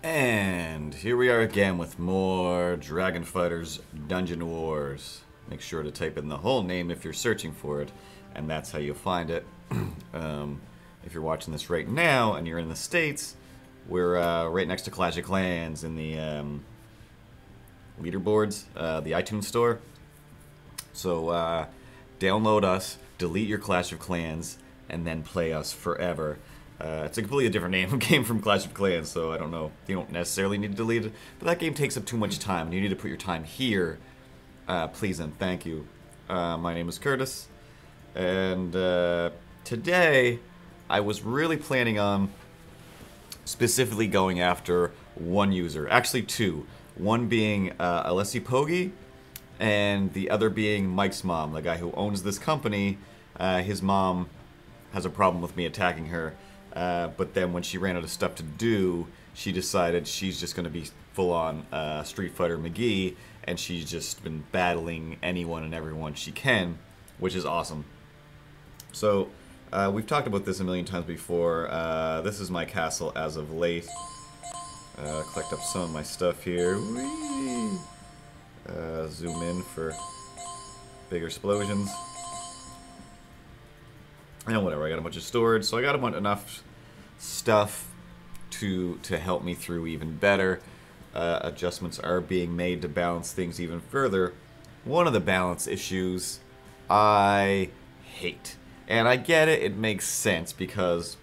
And here we are again with more Dragon Fighters Dungeon Wars. Make sure to type in the whole name if you're searching for it, and that's how you'll find it. If you're watching this right now and you're in the States, we're right next to Clash of Clans in the leaderboards, the iTunes store. So download us, delete your Clash of Clans, and then play us forever. It's a completely different name game from Clash of Clans, so I don't know. You don't necessarily need to delete it, but that game takes up too much time, and you need to put your time here. Please and thank you. My name is Curtis, and today I was really planning on specifically going after one user. Actually two. One being Alessi Pogi, and the other being Mike's mom, the guy who owns this company. His mom has a problem with me attacking her. But then when she ran out of stuff to do, she decided she's just going to be full-on Street Fighter McGee, and she's just been battling anyone and everyone she can, which is awesome. So, we've talked about this a million times before. This is my castle as of late. Collect up some of my stuff here. Whee! Zoom in for bigger explosions. And whatever, I got a bunch of storage, so I got enough stuff to help me through even better. Adjustments are being made to balance things even further. One of the balance issues I hate. And I get it, it makes sense, because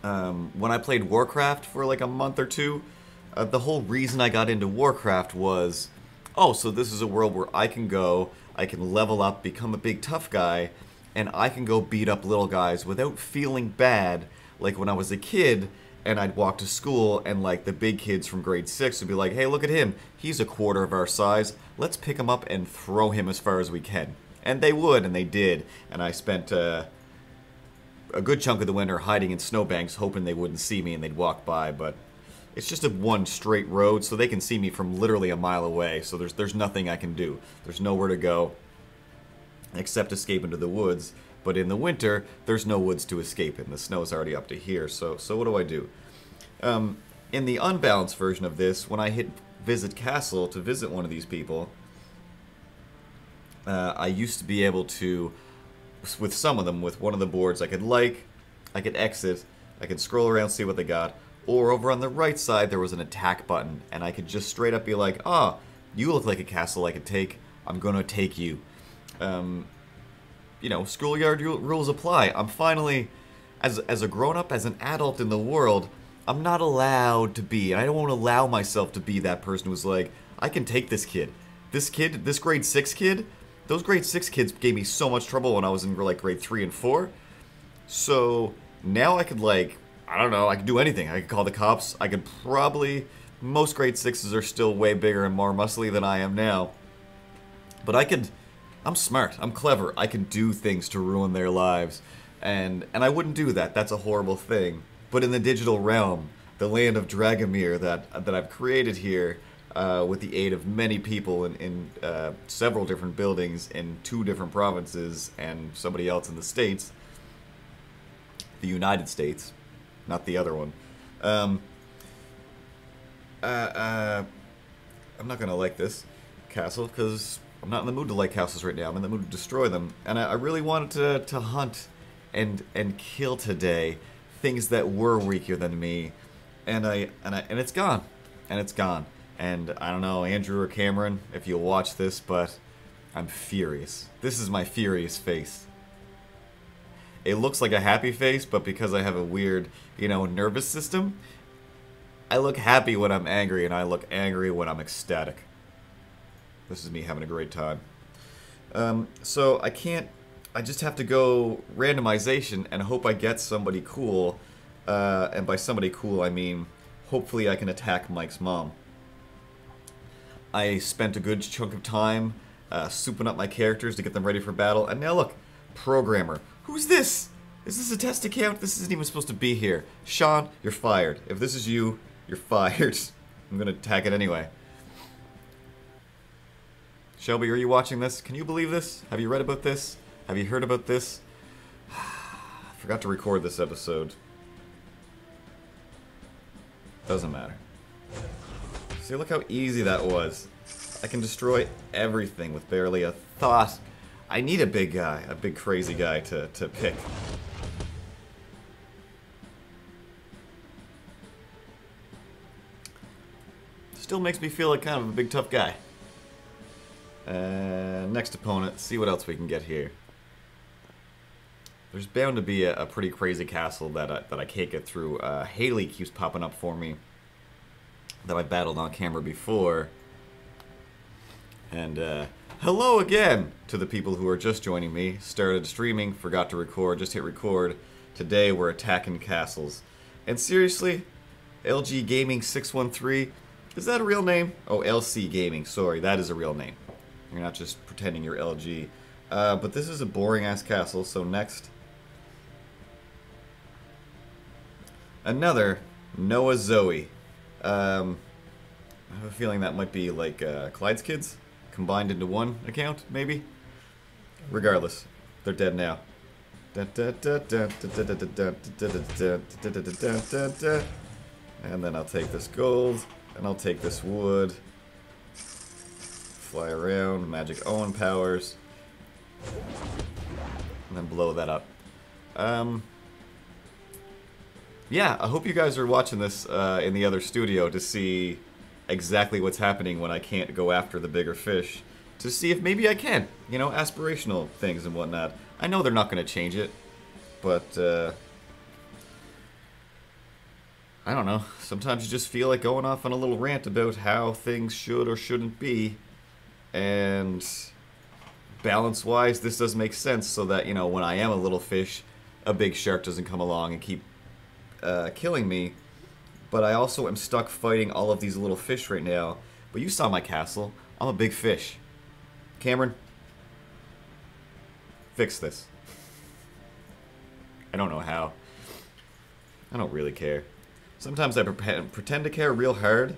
when I played Warcraft for like a month or two, the whole reason I got into Warcraft was, oh, so this is a world where I can go, I can level up, become a big tough guy, and I can go beat up little guys without feeling bad, like when I was a kid and I'd walk to school and like the big kids from grade 6 would be like, hey, look at him, he's a quarter of our size, let's pick him up and throw him as far as we can. And they would, and they did, and I spent a good chunk of the winter hiding in snowbanks hoping they wouldn't see me and they'd walk by, but it's just a one straight road, so they can see me from literally a mile away, so there's nothing I can do. There's nowhere to go except escape into the woods. But in the winter, there's no woods to escape in. The snow's already up to here, so what do I do? In the unbalanced version of this, when I hit Visit Castle to visit one of these people, I used to be able to, with some of them, with one of the boards, I could exit, I could scroll around, see what they got, or over on the right side, there was an attack button, and I could just straight up be like, ah, you look like a castle I could take, I'm gonna take you. You know, schoolyard rules apply. I'm finally, as a grown-up, as an adult in the world, I'm not allowed to be, and I don't allow myself to be that person who's like, I can take this kid. This grade 6 kid, those grade 6 kids gave me so much trouble when I was in like grade 3 and 4. So now I could like, I don't know, I could do anything. I could call the cops. I could probably, most grade 6s are still way bigger and more muscly than I am now. But I'm smart, I'm clever, I can do things to ruin their lives, and I wouldn't do that, that's a horrible thing. But in the digital realm, the land of Dragomir that I've created here, with the aid of many people in several different buildings in 2 different provinces and somebody else in the States, the United States, not the other one, I'm not gonna like this castle, because I'm not in the mood to like castles right now. I'm in the mood to destroy them. And I really wanted to hunt and kill today things that were weaker than me. And it's gone. And it's gone. And I don't know, Andrew or Cameron, if you'll watch this, but I'm furious. This is my furious face. It looks like a happy face, but because I have a weird, you know, nervous system, I look happy when I'm angry, and I look angry when I'm ecstatic. This is me having a great time. So I just have to go randomization and hope I get somebody cool. And by somebody cool, I mean, hopefully I can attack Mike's mom. I spent a good chunk of time souping up my characters to get them ready for battle. And now look, programmer. Who's this? Is this a test account? This isn't even supposed to be here. Sean, you're fired. If this is you, you're fired. I'm gonna attack it anyway. Shelby, are you watching this? Can you believe this? Have you read about this? Have you heard about this? I forgot to record this episode. Doesn't matter. See, look how easy that was. I can destroy everything with barely a thought. I need a big guy, a big crazy guy to pick. Still makes me feel like kind of a big tough guy. Next opponent, see what else we can get here. There's bound to be a pretty crazy castle that I can't get through. Haley keeps popping up for me that I battled on camera before. And hello again to the people who are just joining me. Started streaming, forgot to record, just hit record. Today we're attacking castles. And seriously, LG Gaming 613, is that a real name? Oh, LC Gaming, sorry, that is a real name. You're not just pretending you're LG. But this is a boring ass castle, so next. Another Noah Zoe. I have a feeling that might be like Clyde's kids combined into one account, maybe? Regardless, they're dead now. And then I'll take this gold, and I'll take this wood. Fly around, Magic Owen powers. And then blow that up. Yeah, I hope you guys are watching this in the other studio to see exactly what's happening when I can't go after the bigger fish. To see if maybe I can. You know, aspirational things and whatnot. I know they're not going to change it. But, I don't know. Sometimes you just feel like going off on a little rant about how things should or shouldn't be. And balance-wise, this does make sense so that, you know, when I am a little fish, a big shark doesn't come along and keep killing me. But I also am stuck fighting all of these little fish right now. But you saw my castle. I'm a big fish. Cameron, fix this. I don't know how. I don't really care. Sometimes I pretend to care real hard.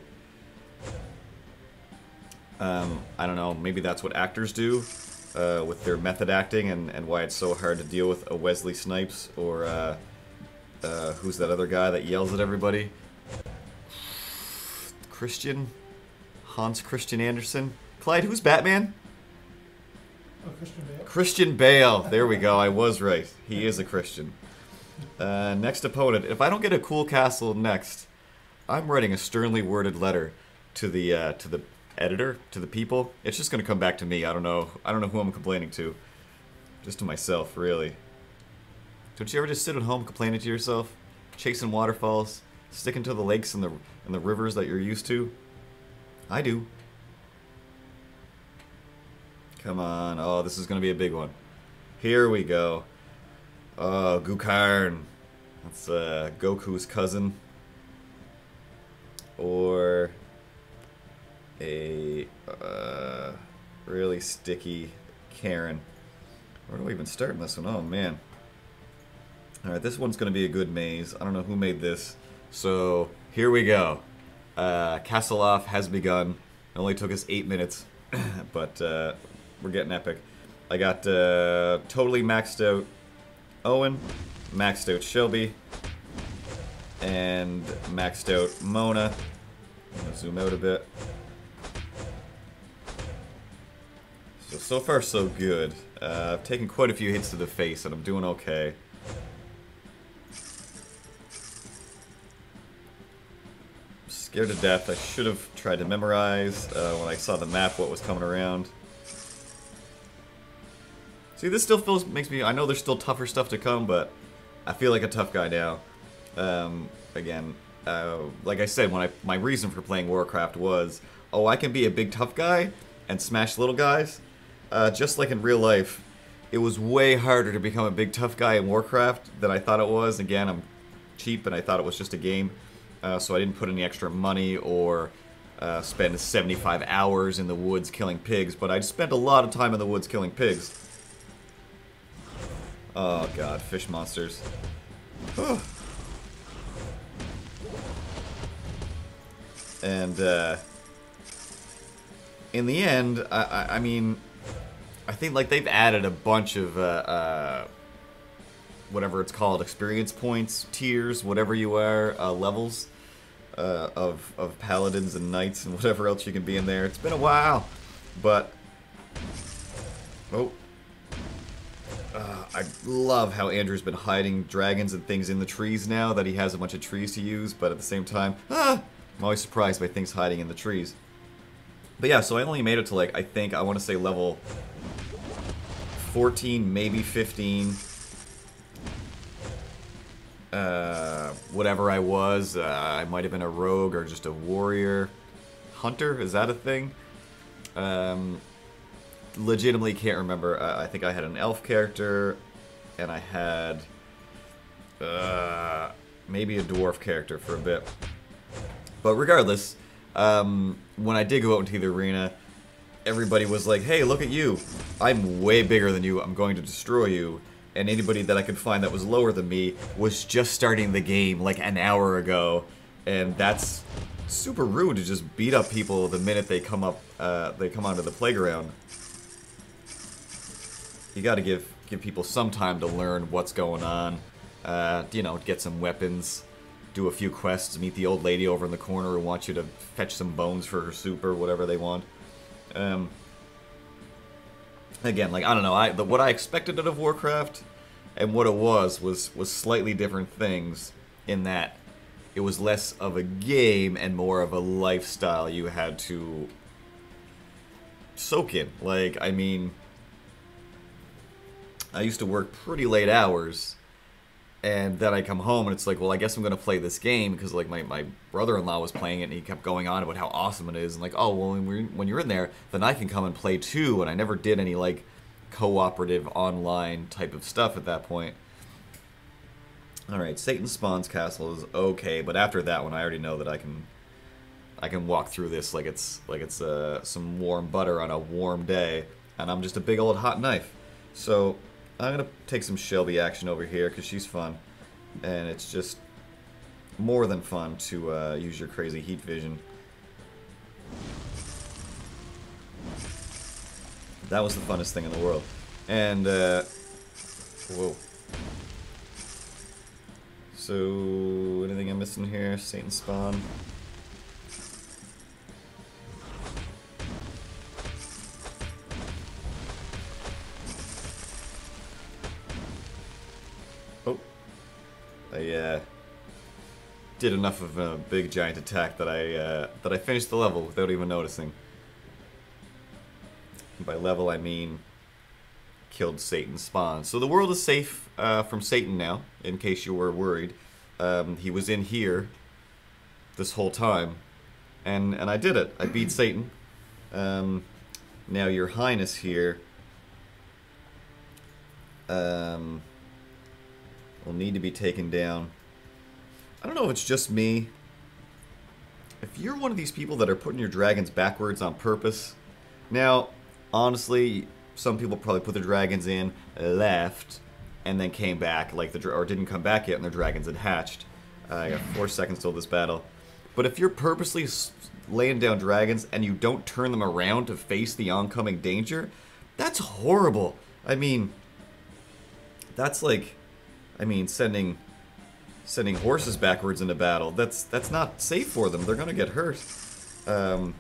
I don't know, maybe that's what actors do with their method acting and why it's so hard to deal with a Wesley Snipes or who's that other guy that yells at everybody? Hans Christian Andersen? Clyde, who's Batman? Oh, Christian Bale. Christian Bale. There we go. I was right. He is a Christian. Next opponent. If I don't get a cool castle next, I'm writing a sternly worded letter to the editor, to the people. It's just gonna come back to me. I don't know who I'm complaining to. Just to myself, really. Don't you ever just sit at home complaining to yourself, chasing waterfalls, sticking to the lakes and the rivers that you're used to? I do. Come on. Oh, this is going to be a big one. Here we go. Oh, Gukarn. That's Goku's cousin. Or a really sticky Karen. Where do I even start in this one? Oh, man. Alright, this one's going to be a good maze. I don't know who made this. So, here we go. Castle off has begun. It only took us 8 minutes. But, we're getting epic. I got totally maxed out Owen, maxed out Shelby, and maxed out Mona. I'm gonna zoom out a bit. So far so good. I've taken quite a few hits to the face and I'm doing okay. Scared to death. I should have tried to memorize when I saw the map what was coming around. See, this still makes me, I know there's still tougher stuff to come, but I feel like a tough guy now. Again, like I said, my reason for playing Warcraft was, oh, I can be a big tough guy and smash little guys. Just like in real life, it was way harder to become a big tough guy in Warcraft than I thought it was. Again, I'm cheap and I thought it was just a game, so I didn't put any extra money or spend 75 hours in the woods killing pigs, but I spent a lot of time in the woods killing pigs. Oh god, fish monsters. And in the end, I mean, I think like they've added a bunch of whatever it's called, experience points, tiers, whatever you are, levels. of paladins and knights and whatever else you can be in there. It's been a while, but oh, I love how Andrew's been hiding dragons and things in the trees now that he has a bunch of trees to use. But at the same time, I'm always surprised by things hiding in the trees. But yeah, so I only made it to like I want to say level 14, maybe 15. Whatever I was, I might have been a rogue or just a warrior. Hunter, is that a thing? Legitimately can't remember. I think I had an elf character, and I had maybe a dwarf character for a bit. But regardless, when I did go out into the arena, everybody was like, hey, look at you. I'm way bigger than you. I'm going to destroy you. And anybody that I could find that was lower than me was just starting the game like an hour ago. And that's super rude to just beat up people the minute they come up, they come onto the playground. You gotta give people some time to learn what's going on. You know, get some weapons, do a few quests, meet the old lady over in the corner who wants you to fetch some bones for her soup or whatever they want. Again, like, I don't know, what I expected out of Warcraft and what it was slightly different things, in that it was less of a game and more of a lifestyle you had to soak in. Like, I mean, I used to work pretty late hours, and then I come home and it's like, well, I guess I'm going to play this game because, like, my brother-in-law was playing it and he kept going on about how awesome it is. And, like, oh, well, when you're in there, then I can come and play too. And I never did any, like, cooperative online type of stuff at that point. Alright, Satan Spawn's castle is okay, but after that one, I already know that I can walk through this like it's some warm butter on a warm day, and I'm just a big old hot knife. So I'm gonna take some Shelby action over here because she's fun, and it's just more than fun to use your crazy heat vision. That was the funnest thing in the world. And whoa. So anything I'm missing here? Satan Spawn. I did enough of a big giant attack that I finished the level without even noticing. By level, I mean killed Satan's spawn. So the world is safe from Satan now, in case you were worried. He was in here this whole time, and I did it. I beat Satan. Now your Highness here will need to be taken down. I don't know if it's just me. If you're one of these people that are putting your dragons backwards on purpose, now, honestly, some people probably put their dragons in, left, and then came back, like or didn't come back yet, and their dragons had hatched. I got 4 seconds till this battle. But if you're purposely laying down dragons and you don't turn them around to face the oncoming danger, that's horrible. I mean, that's like, sending horses backwards into battle. That's not safe for them. They're gonna get hurt. I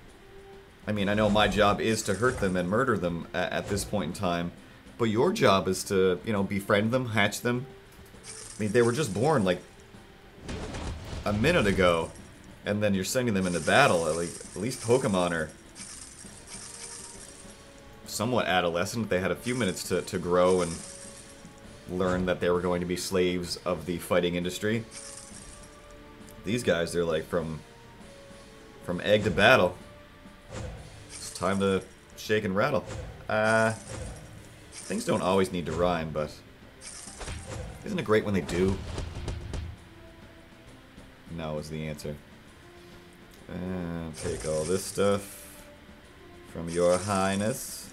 know my job is to hurt them and murder them at this point in time, but your job is to, befriend them, hatch them. They were just born like a minute ago, and then you're sending them into battle. At least Pokemon are somewhat adolescent. They had a few minutes to grow and learn that they were going to be slaves of the fighting industry. These guys, they're like from egg to battle. It's time to shake and rattle. Things don't always need to rhyme, but isn't it great when they do? No is the answer. Take all this stuff from your Highness.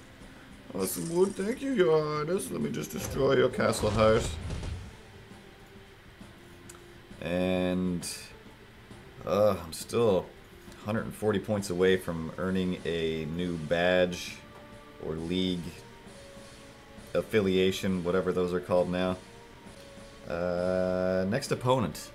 Awesome wood, thank you, your Highness. Let me just destroy your castle house. And I'm still 140 points away from earning a new badge or league affiliation, whatever those are called now. Next opponent.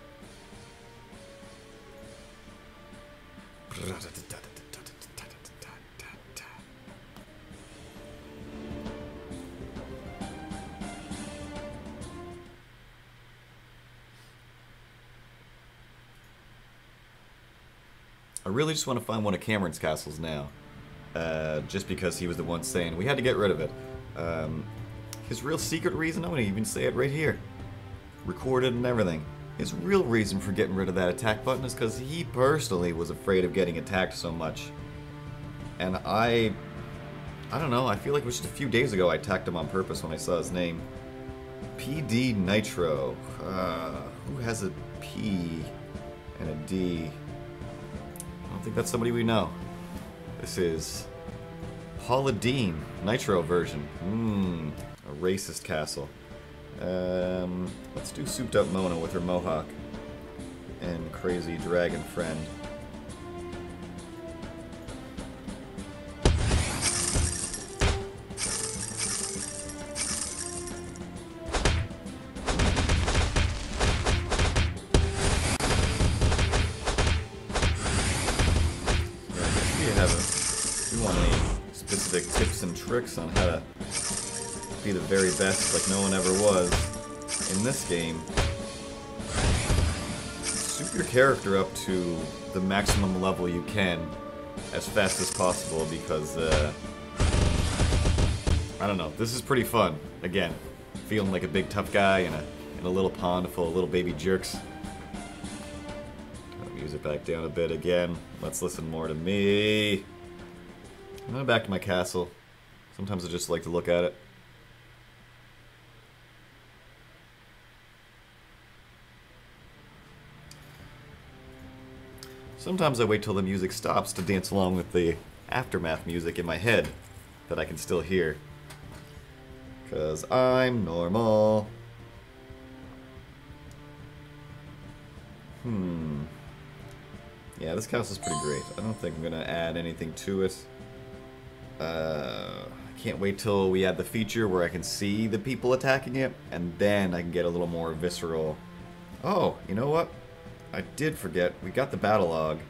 I really just want to find one of Cameron's castles now. Just because he was the one saying we had to get rid of it. His real secret reason, I'm going to even say it right here. Recorded and everything. His real reason for getting rid of that attack button is because he personally was afraid of getting attacked so much. And I don't know, I feel like it was just a few days ago I attacked him on purpose when I saw his name. PD Nitro. Who has a P and a D? I don't think that's somebody we know. This is Paula Deen, Nitro version. A racist castle. Let's do Souped Up Mona with her mohawk and crazy dragon friend. Tips and tricks on how to be the very best like no one ever was in this game. Soup your character up to the maximum level you can as fast as possible because I don't know, this is pretty fun. Again, feeling like a big tough guy in a little pond full of little baby jerks. Turn the music back down a bit again. Let's listen more to me. I'm going back to my castle. Sometimes I just like to look at it. Sometimes I wait till the music stops to dance along with the aftermath music in my head that I can still hear. 'Cause I'm normal. Yeah, this castle's pretty great. I don't think I'm going to add anything to it. I can't wait till we add the feature where I can see the people attacking it, and then I can get a little more visceral. Oh, you know what? I did forget. We got the battle log,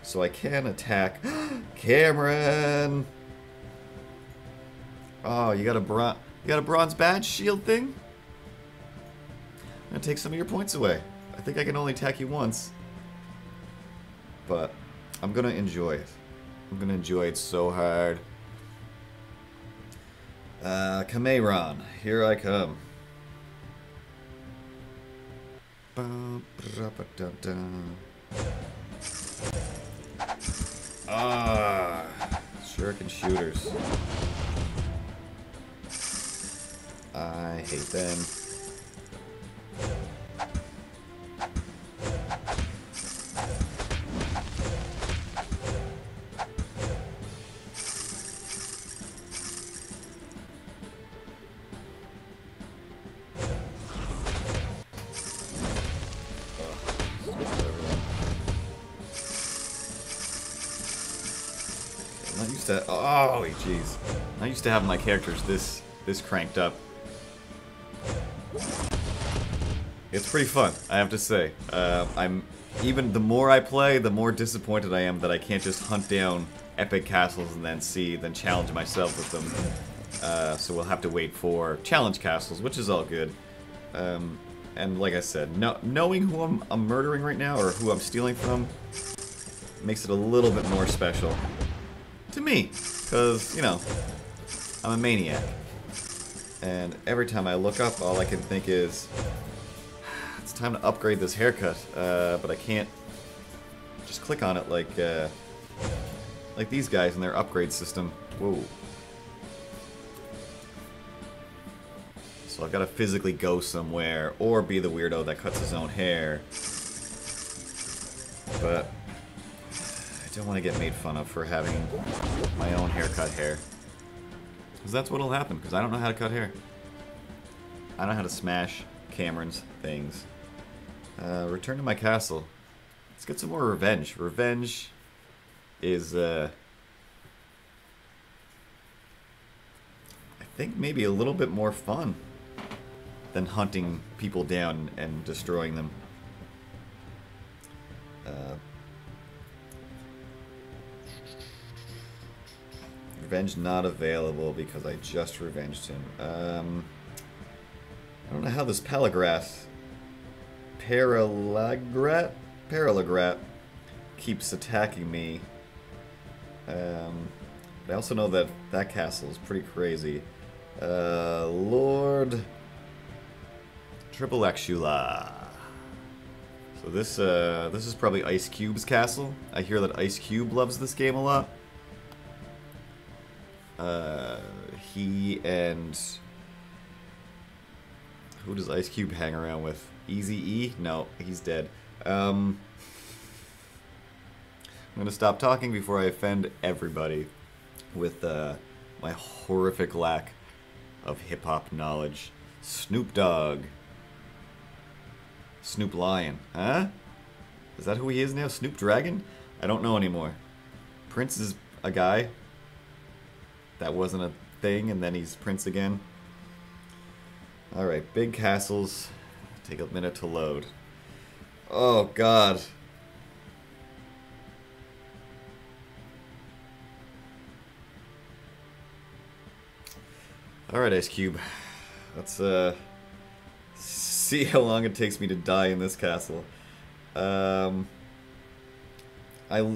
so I can attack Cameron. Oh, you got a bronze badge shield thing? I'm gonna take some of your points away. I think I can only attack you once, but I'm gonna enjoy it. I'm gonna enjoy it so hard. Kameiron, here I come. Shuriken shooters. I hate them. Oh, jeez. I used to have my characters this cranked up. It's pretty fun, I have to say. Even the more I play, the more disappointed I am that I can't just hunt down epic castles and then challenge myself with them. So we'll have to wait for challenge castles, which is all good. And like I said, knowing who I'm murdering right now, or who I'm stealing from, makes it a little bit more special. To me, because, you know, I'm a maniac. And every time I look up, all I can think is, it's time to upgrade this haircut, but I can't just click on it like these guys in their upgrade system. Whoa. So I've got to physically go somewhere, or be the weirdo that cuts his own hair. But I don't want to get made fun of for having my own haircut hair. Because that's what'll happen, because I don't know how to cut hair. I don't know how to smash Cameron's things. Return to my castle. Let's get some more revenge. Revenge is, I think maybe a little bit more fun than hunting people down and destroying them. Revenge not available because I just revenged him. I don't know how this Paralagrat keeps attacking me. I also know that that castle is pretty crazy. Lord Triple Exula. So this is probably Ice Cube's castle. I hear that Ice Cube loves this game a lot. He and who does Ice Cube hang around with? Eazy-E? No, he's dead. I'm gonna stop talking before I offend everybody with my horrific lack of hip-hop knowledge. Snoop Dogg. Snoop Lion. Huh? Is that who he is now? Snoop Dragon? I don't know anymore. Prince is a guy. That wasn't a thing, and then he's Prince again. Alright, big castles. Take a minute to load. Oh, God. Alright, Ice Cube. Let's, see how long it takes me to die in this castle. I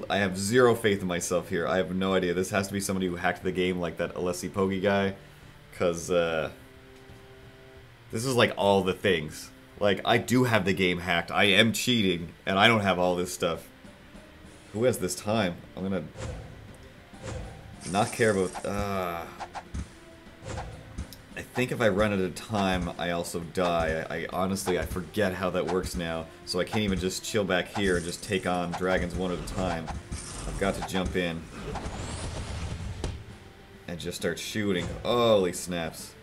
have zero faith in myself here. I have no idea. This has to be somebody who hacked the game like that Alessi Pogi guy. Because, this is like all the things. Like, I do have the game hacked. I am cheating, and I don't have all this stuff. Who has this time? I'm gonna not care about... I think if I run out of time, I also die. I honestly, I forget how that works now, so I can't even just chill back here and just take on dragons one at a time. I've got to jump in and just start shooting. Holy snaps.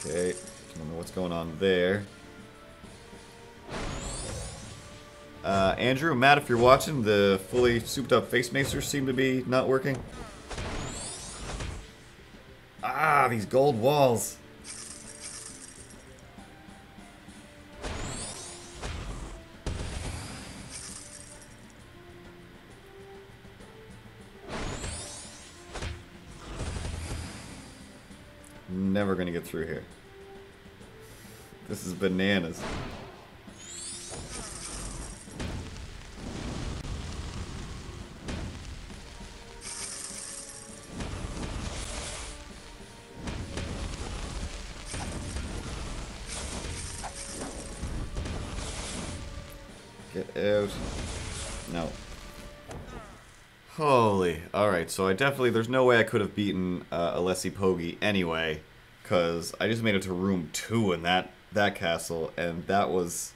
Okay, I don't know what's going on there. Andrew, Matt, if you're watching, the fully souped up face macers seem to be not working. Ah, these gold walls. Never gonna get through here. This is bananas. Get out. No. Holy. Alright, so I definitely... There's no way I could have beaten Alessi Pogi anyway, because I just made it to room 2 in that castle, and that was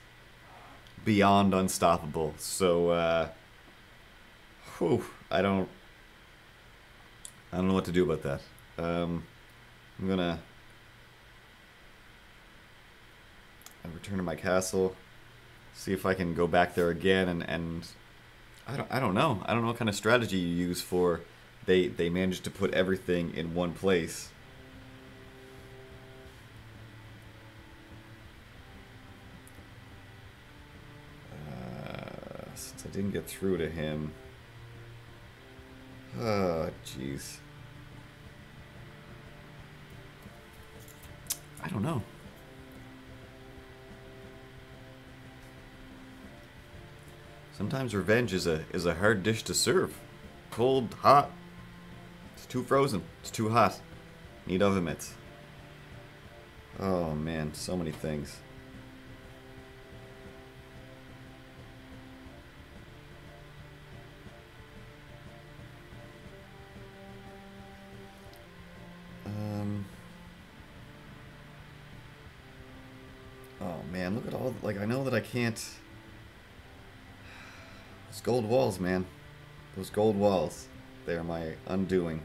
beyond unstoppable. So, whew, I don't know what to do about that. I'm gonna return to my castle. See if I can go back there again, and I don't know. I don't know what kind of strategy you use for they managed to put everything in one place. Since I didn't get through to him. Oh, jeez. I don't know. Sometimes revenge is a hard dish to serve. Cold, hot. It's too frozen. It's too hot. Need oven mitts. Oh man, so many things. Oh man, look at all, like, I know that I can't... Those gold walls, man. Those gold walls. They are my undoing.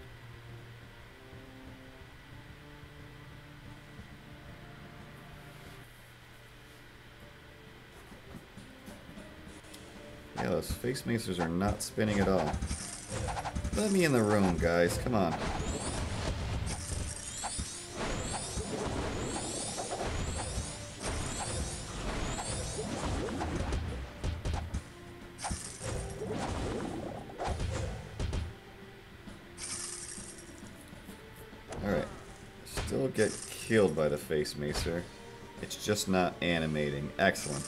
Yeah, those face macers are not spinning at all. Let me in the room, guys. Come on. get killed by the Face Macer. It's just not animating. Excellent.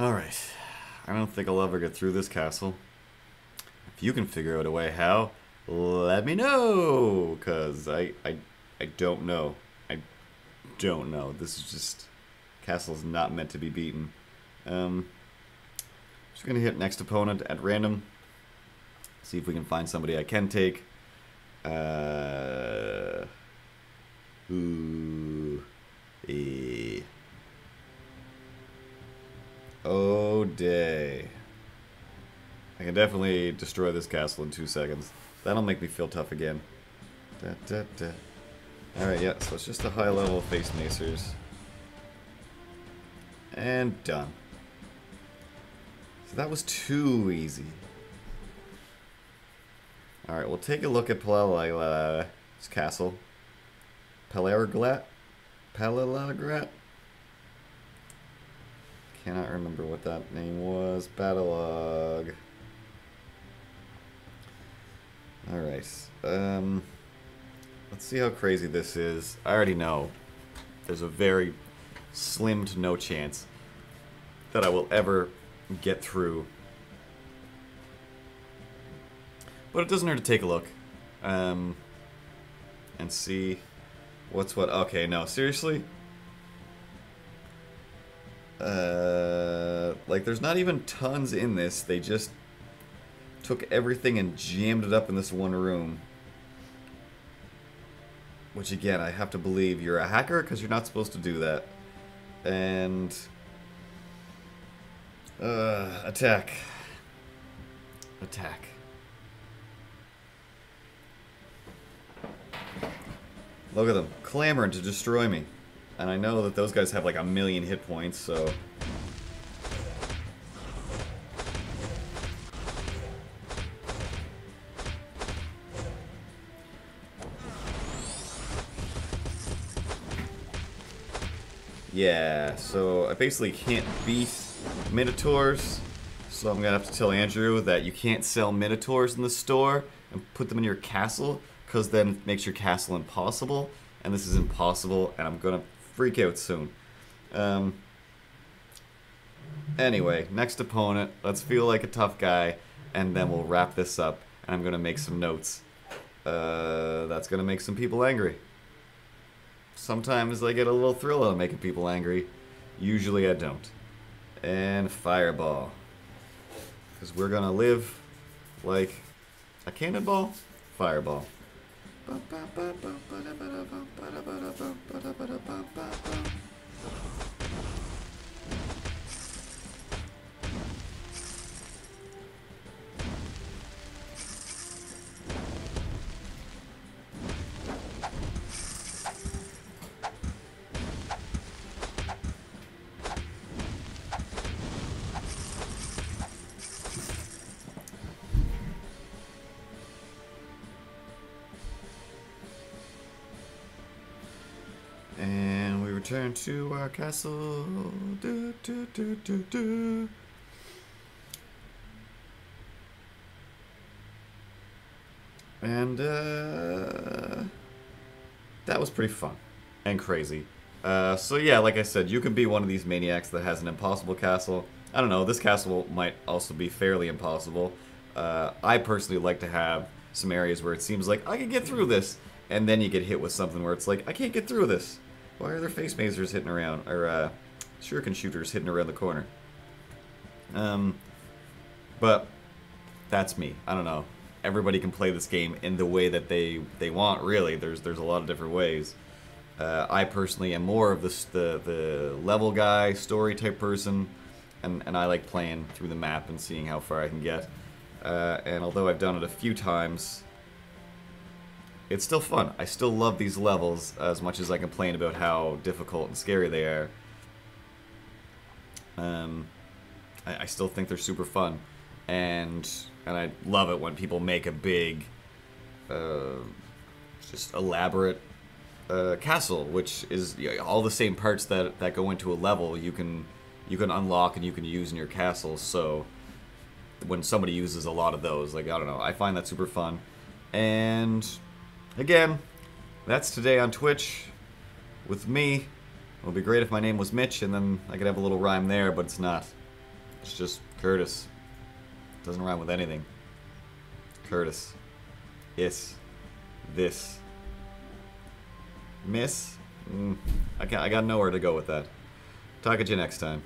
Alright, I don't think I'll ever get through this castle. If you can figure out a way how, let me know, because I don't know. I don't know. This is just, castle's not meant to be beaten. Just gonna hit next opponent at random, see if we can find somebody I can take. Oh, day. I can definitely destroy this castle in 2 seconds. That'll make me feel tough again. Alright, yeah, so it's just a high level Face Macers. And done. So that was too easy. Alright, we'll take a look at Pelagrat's castle. Pelagrat? Cannot remember what that name was. Battlelog. Alright. Let's see how crazy this is. I already know there's a very slim to no chance that I will ever get through. But it doesn't hurt to take a look. And see what's what. Okay, no, seriously? Like, there's not even tons in this. They just took everything and jammed it up in this one room. Which, again, I have to believe you're a hacker, because you're not supposed to do that. And... attack. Attack. Look at them, clamoring to destroy me. And I know that those guys have like 1,000,000 hit points, so... Yeah, so I basically can't beat Minotaurs, so I'm gonna have to tell Andrew that you can't sell Minotaurs in the store and put them in your castle, because then it makes your castle impossible, and this is impossible, and I'm gonna freak out soon. Anyway, next opponent, let's feel like a tough guy, and then we'll wrap this up, and I'm gonna make some notes. That's gonna make some people angry. Sometimes I get a little thrill out of making people angry. Usually I don't. And Fireball. Because we're gonna live like a cannonball. Fireball. And we return to our castle. Do, do, do, do, do. And that was pretty fun and crazy. So yeah, like I said, you can be one of these maniacs that has an impossible castle. I don't know, this castle might also be fairly impossible. I personally like to have some areas where it seems like I can get through this, and then you get hit with something where it's like, I can't get through this. Why are there Face Macers hitting around, or shuriken shooters hitting around the corner? But that's me. I don't know. Everybody can play this game in the way that they want, really. There's a lot of different ways. I personally am more of the level guy, story type person, and I like playing through the map and seeing how far I can get. And although I've done it a few times, it's still fun. I still love these levels as much as I complain about how difficult and scary they are. I still think they're super fun, and I love it when people make a big, just elaborate castle, which is all the same parts that go into a level. You can unlock and you can use in your castle. So when somebody uses a lot of those, like, I don't know, I find that super fun. And again, that's today on Twitch with me. It would be great if my name was Mitch, and then I could have a little rhyme there, but it's not. It's just Curtis. It doesn't rhyme with anything. Curtis. Is. This. Miss? I got nowhere to go with that. Talk at you next time.